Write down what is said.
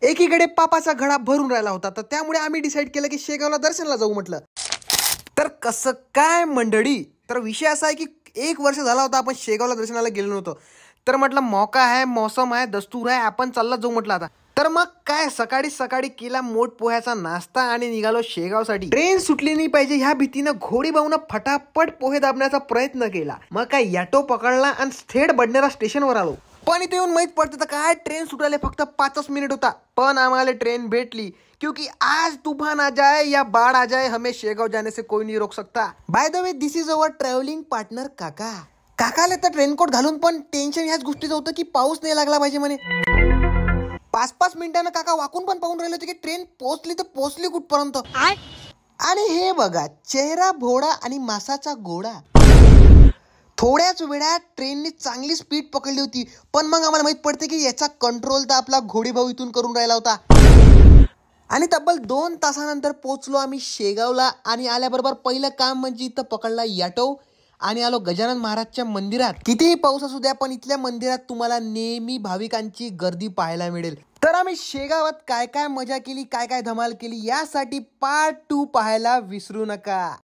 एकीकडे पापाचा घडा भरून राहिला होता, तर त्यामुळे आम्ही डिसाईड केलं की शेगावला दर्शनाला जाऊ म्हटलं. तर कसं काय मंडळी, तर विषय असा आहे की 1 वर्ष झाला होता आपण शेगावला दर्शनाला गेलो नव्हतो. तर म्हटलं मौका आहे, मौसम आहे, दस्तूर आहे, आपण चालला जाऊ म्हटलं आता. तर मग काय सकाळी सकाळी केला मोठ पोह्याचा नाश्ता आणि निघालो शेगावसाठी. ट्रेन सुटली नाही पाहिजे ह्या भीतीनं घोडी भाऊनं फटाफट पोहे दाबण्याचा प्रयत्न केला. मग काय ऑटो पकडला आणि थेट बडनेरा स्टेशनवर आलो. पण इथे येऊन माहित पडतं तर काय ट्रेन सुटायला फक्त 5 मिनिट होता. पण आम्हाला ट्रेन भेटली, क्योंकि आज तूफान आ जाए या बाढ़ आ जाए हमें शेगाव जाने से कोई नहीं रोक सकता. By the way this is our travelling partner काका. काकाला तर रेनकोट घालून पण टेन्शन ह्याच गोष्टीचं होतं की पाऊस नाही लागला पाहिजे म्हणे. 5-5 मिनिटांना काका वाकून पण पाहून राहिले होते की ट्रेन पोहोचली तर पोहोचली कुठपर्यंत. आणि हे बघा, चेहरा भोळा आणि मासाचा गोळा. थोड्याच वेळात ट्रेनने चांगली स्पीड पकडली होती, पण मग आम्हाला माहित पडते की याचा कंट्रोल तर आपला घोडीभाऊ इथून करून राहिला होता. आणि तब्बल 2 तासानंतर पोहोचलो आम्ही शेगावला. आणि आल्याबरोबर पहिलं काम म्हणजे इथं पकडला ऑटो आणि आलो गजानन महाराजच्या मंदिरात. कितीही पाऊस असू द्या, पण इथल्या मंदिरात तुम्हाला नेहमी भाविकांची गर्दी पाहायला मिळेल. तर आम्ही शेगावात काय काय मजा केली, काय काय धमाल केली, यासाठी पार्ट 2 पाहायला विसरू नका.